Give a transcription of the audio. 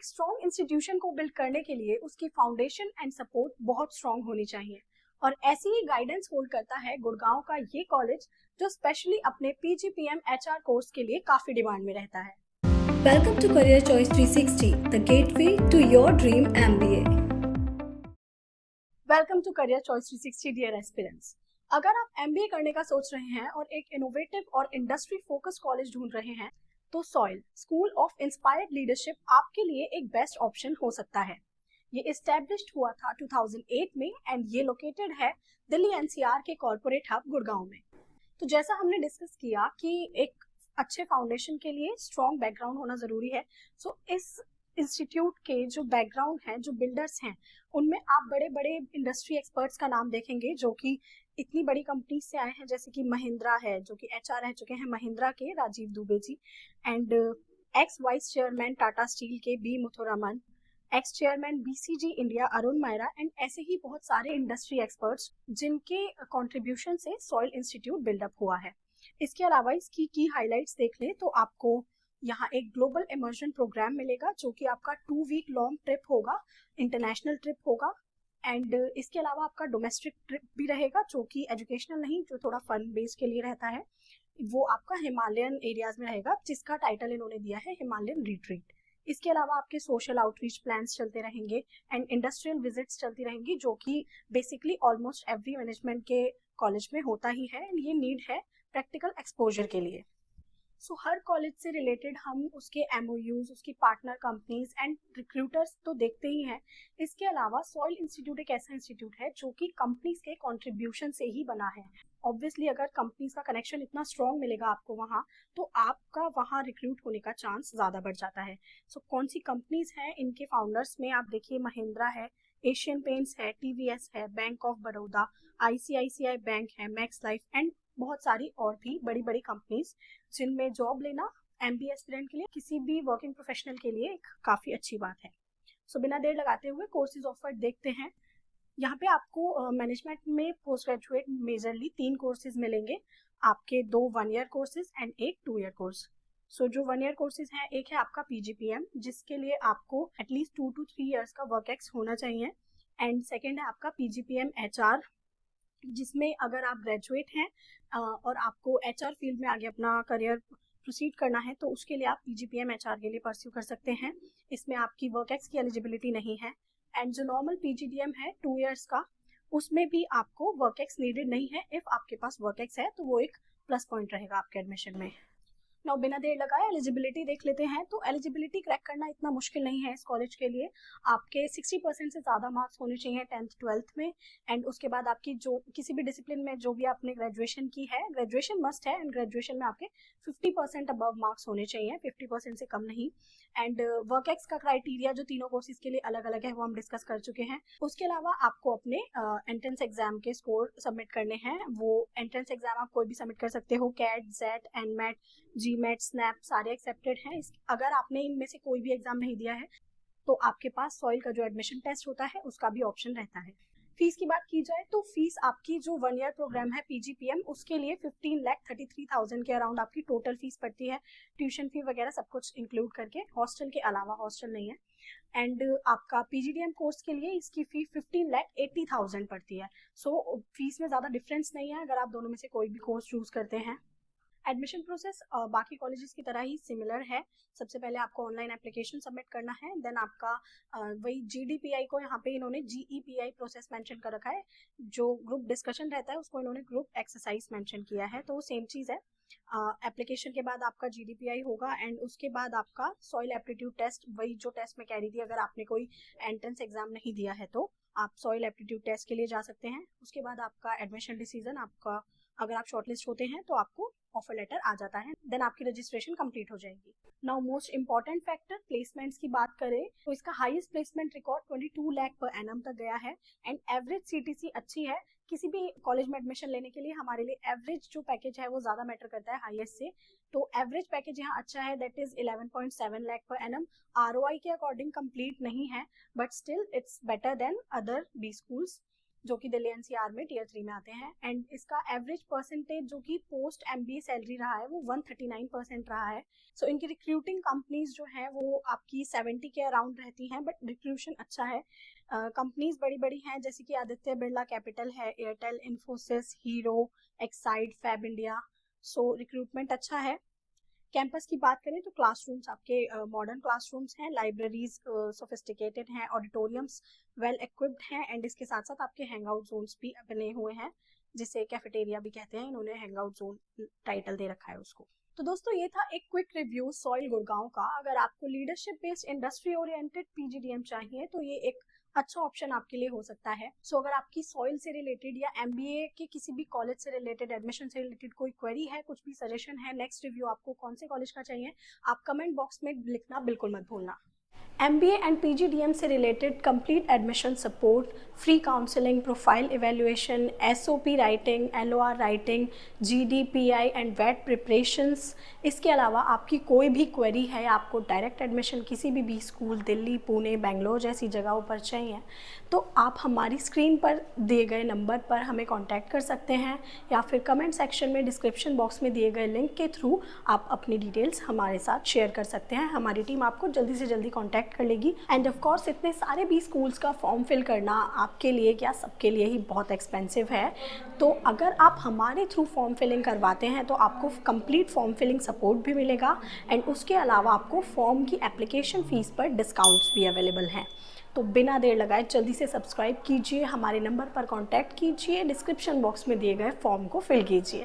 एक strong institution को build करने के लिए उसकी फाउंडेशन एंड सपोर्ट बहुत स्ट्रॉन्ग होनी चाहिए, और ऐसी ही गाइडेंस होल्ड करता है गुड़गांव का ये कॉलेज, जो स्पेशली अपने पीजीपीएम एचआर कोर्स के लिए काफी डिमांड में रहता है। Welcome to Career Choice 360, the gateway to your dream MBA. Welcome to career choice 360 dear aspirants. अगर आप एमबीए करने का सोच रहे हैं और एक इनोवेटिव और इंडस्ट्री फोकस्ड कॉलेज ढूंढ रहे हैं, तो soil school of inspired leadership आपके लिए एक बेस्ट ऑप्शन हो सकता है। ये एस्टैब्लिश्ड हुआ था 2008 में एंड ये लोकेटेड है दिल्ली एनसीआर के कॉर्पोरेट हब गुड़गांव में। तो जैसा हमने डिस्कस किया कि एक अच्छे फाउंडेशन के लिए स्ट्रॉन्ग बैकग्राउंड होना जरूरी है, सो इस इंस्टीट्यूट के जो बैकग्राउंड हैं, जो बिल्डर्स हैं, उनमें आप बड़े बड़े इंडस्ट्री एक्सपर्ट्स का नाम देखेंगे जो कि इतनी बड़ी कंपनी से आए हैं, जैसे कि महिंद्रा है, जो कि एचआर रह चुके हैं महिंद्रा के Rajiv Dubey ji, and ex vice chairman Tata steel के B Muthuraman, ex chairman BCG India Arun Maira, and ऐसे ही बहुत सारे इंडस्ट्री एक्सपर्ट्स जिनके कंट्रीब्यूशन से सॉइल इंस्टीट्यूट बिल्डअप हुआ है। इसके अलावा इसकी की हाइलाइट्स देख लें तो आपको यहाँ एक ग्लोबल इमर्जन प्रोग्राम मिलेगा, जो कि आपका 2 वीक लॉन्ग ट्रिप होगा, इंटरनेशनल ट्रिप होगा, एंड इसके अलावा आपका डोमेस्टिक ट्रिप भी रहेगा, जो कि एजुकेशनल नहीं, जो थोड़ा फन बेस के लिए रहता है। वो आपका हिमालयन एरियाज में रहेगा, जिसका टाइटल इन्होंने दिया है हिमालयन रिट्रीट। इसके अलावा आपके सोशल आउटरीच प्लान्स चलते रहेंगे एंड इंडस्ट्रियल विजिट्स चलती रहेंगी, जो कि बेसिकली ऑलमोस्ट एवरी मैनेजमेंट के कॉलेज में होता ही है, एंड ये नीड है प्रैक्टिकल एक्सपोजर के लिए। सो हर कॉलेज से रिलेटेड हम उसके एमओयूज, उसकी पार्टनर कंपनीज एंड रिक्रूटर्स तो देखते ही हैं। इसके अलावा सॉइल इंस्टीट्यूट एक ऐसा इंस्टीट्यूट है जो कि कंपनीज के कंट्रीब्यूशन से ही बना है। ऑब्वियसली अगर कंपनीज का कनेक्शन इतना स्ट्रॉन्ग मिलेगा आपको वहाँ, तो आपका वहाँ रिक्रूट होने का चांस ज़्यादा बढ़ जाता है। सो कौन सी कंपनीज हैं, इनके फाउंडर्स में आप देखिए महिंद्रा है, एशियन पेंट्स है, टीवीएस है, bank of Baroda, ICICI bank है, मैक्स लाइफ, एंड बहुत सारी और भी बड़ी बड़ी कंपनीज, जिनमें जॉब लेना एमबीए एस्पिरेंट के लिए, किसी भी वर्किंग प्रोफेशनल के लिए एक काफ़ी अच्छी बात है। सो बिना देर लगाते हुए कोर्सेज ऑफर्ड देखते हैं। यहाँ पे आपको मैनेजमेंट में पोस्ट ग्रेजुएट मेजरली 3 कोर्सेज मिलेंगे आपके, 2 1 ईयर कोर्सेज एंड एक 2 ईयर कोर्स। सो जो 1 ईयर कोर्सेज हैं, एक है आपका पीजीपीएम, जिसके लिए आपको एटलीस्ट 2 to 3 ईयर्स का वर्क एक्स होना चाहिए, एंड सेकेंड है आपका पीजीपीएम एचआर, जिसमें अगर आप ग्रेजुएट हैं और आपको एचआर फील्ड में आगे अपना करियर प्रोसीड करना है, तो उसके लिए आप पीजीपीएम एचआर के लिए परस्यू कर सकते हैं। इसमें आपकी वर्क एक्स की एलिजिबिलिटी नहीं है, एंड जो नॉर्मल पीजीडीएम है 2 ईयर्स का, उसमें भी आपको वर्क एक्स नीडेड नहीं है। इफ आपके पास वर्क एक्स है तो वो एक प्लस पॉइंट रहेगा आपके एडमिशन में। नाउ बिना देर लगाए एलिजिबिलिटी देख लेते हैं। तो एलिजिबिलिटी क्रैक करना इतना मुश्किल नहीं है इस कॉलेज के लिए। आपके 60% से ज़्यादा मार्क्स होने चाहिए 10th 12th में, एंड उसके बाद आपकी जो किसी भी डिसिप्लिन में जो भी आपने ग्रेजुएशन की है, ग्रेजुएशन मस्ट है, एंड ग्रेजुएशन में आपके 50% अबव मार्क्स होने चाहिए, 50% से कम नहीं। एंड वर्क एक्स का क्राइटेरिया जो तीनों कोर्सेज के लिए अलग अलग है, वो हम डिस्कस कर चुके हैं। उसके अलावा आपको अपने एंट्रेंस एग्जाम के स्कोर सबमिट करने हैं। वो एंट्रेंस एग्जाम आप कोई भी सबमिट कर सकते हो, CAT, XAT, NMAT, GMAT, SNAP, सारे एक्सेप्टेड हैं। अगर आपने इनमें से कोई भी एग्जाम नहीं दिया है, तो आपके पास सॉइल का जो एडमिशन टेस्ट होता है उसका भी ऑप्शन रहता है। फीस की बात की जाए तो फीस आपकी जो 1 ईयर प्रोग्राम है पीजीपीएम, उसके लिए 15,33,000 के अराउंड आपकी टोटल फीस पड़ती है, ट्यूशन फी वगैरह सब कुछ इंक्लूड करके, हॉस्टल के अलावा, हॉस्टल नहीं है। एंड आपका पीजीडीएम कोर्स के लिए इसकी फी 15,80,000 पड़ती है। सो फीस में ज़्यादा डिफरेंस नहीं है अगर आप दोनों में से कोई भी कोर्स चूज करते हैं। एडमिशन प्रोसेस बाकी कॉलेजेस की तरह ही सिमिलर है। सबसे पहले आपको ऑनलाइन एप्लीकेशन सबमिट करना है, देन आपका वही जीडीपीआई को यहाँ पे इन्होंने जीईपीआई प्रोसेस मेंशन कर रखा है। जो ग्रुप डिस्कशन रहता है उसको इन्होंने ग्रुप एक्सरसाइज मेंशन किया है, तो वो सेम चीज़ है। एप्लीकेशन के बाद आपका जीडीपीआई होगा, एंड उसके बाद आपका सॉइल एप्टीट्यूड टेस्ट, वही जो टेस्ट मैं कह रही थी, अगर आपने कोई एंट्रेंस एग्जाम नहीं दिया है तो आप सॉइल एप्टीट्यूड टेस्ट के लिए जा सकते हैं। उसके बाद आपका एडमिशन डिसीजन, आपका अगर आप शॉर्टलिस्ट होते हैं तो आपको ऑफर लेटर आ जाता है, देन आपकी रजिस्ट्रेशन कंप्लीट हो जाएगी। Now most important factor, placements की बात करें तो इसका हाईएस्ट प्लेसमेंट रिकॉर्ड 22 लाख पर एनम तक गया है, एंड एवरेज सीटीसी अच्छी है। किसी भी कॉलेज में एडमिशन लेने के लिए हमारे लिए एवरेज जो पैकेज है वो ज़्यादा मैटर करता है हाईएस्ट से। तो एवरेज पैकेज यहाँ अच्छा है, दैट इज 11.7 लाख पर एनम। आरओआई के अकॉर्डिंग कंप्लीट नहीं है, but still it's better than other B schools. जो कि दिल्ली एनसीआर में टियर 3 में आते हैं। एंड इसका एवरेज परसेंटेज जो कि पोस्ट MBA सैलरी रहा है वो 139% रहा है। सो इनकी रिक्रूटिंग कंपनीज जो है वो आपकी 70 के अराउंड रहती हैं, बट रिक्रूशन अच्छा है। कंपनीज बड़ी बड़ी हैं जैसे कि आदित्य बिरला कैपिटल है, एयरटेल, इन्फोसिस, हीरो, एक्साइड, फैब इंडिया। सो रिक्रूटमेंट अच्छा है। कैंपस की बात करें तो क्लासरूम्स आपके मॉडर्न क्लासरूम्स हैं, लाइब्रेरीज सोफिस्टिकेटेड हैं, ऑडिटोरियम्स वेल इक्विप्ड हैं, एंड इसके साथ साथ आपके हैंग आउट जोन्स भी बने हुए हैं, जिसे कैफेटेरिया भी कहते हैं। इन्होंने हैंग आउट जोन टाइटल दे रखा है उसको। तो दोस्तों ये था एक क्विक रिव्यू सॉइल गुड़गांव का। अगर आपको leadership based industry oriented PGDM चाहिए तो ये एक अच्छा ऑप्शन आपके लिए हो सकता है। सो अगर आपकी सॉइल से रिलेटेड या MBA के किसी भी कॉलेज से रिलेटेड, एडमिशन से रिलेटेड कोई क्वेरी है, कुछ भी सजेशन है, नेक्स्ट रिव्यू आपको कौन से कॉलेज का चाहिए, आप कमेंट बॉक्स में लिखना बिल्कुल मत भूलना। MBA एंड PGDM से related complete admission support, free counselling, profile evaluation, SOP writing, LOR writing, GDPI and वेट प्रिपरेशंस। इसके अलावा आपकी कोई भी क्वेरी है, आपको डायरेक्ट एडमिशन किसी भी स्कूल दिल्ली, पुणे, बेंगलोर जैसी जगहों पर चाहिए, तो आप हमारी स्क्रीन पर दिए गए नंबर पर हमें कांटेक्ट कर सकते हैं, या फिर कमेंट सेक्शन में डिस्क्रिप्शन बॉक्स में दिए गए लिंक के थ्रू आप अपनी डिटेल्स हमारे साथ शेयर कर सकते हैं। हमारी टीम आपको जल्दी से जल्दी कांटेक्ट कर लेगी। एंड ऑफ कोर्स इतने सारे भी स्कूल्स का फॉर्म फिल करना आपके लिए क्या सबके लिए ही बहुत एक्सपेंसिव है। तो अगर आप हमारे थ्रू फॉर्म फिलिंग करवाते हैं तो आपको कंप्लीट फॉर्म फिलिंग सपोर्ट भी मिलेगा, एंड उसके अलावा आपको फॉर्म की एप्लीकेशन फ़ीस पर डिस्काउंट्स भी अवेलेबल हैं। तो बिना देर लगाए जल्दी से सब्सक्राइब कीजिए, हमारे नंबर पर कांटेक्ट कीजिए, डिस्क्रिप्शन बॉक्स में दिए गए फॉर्म को फिल कीजिए।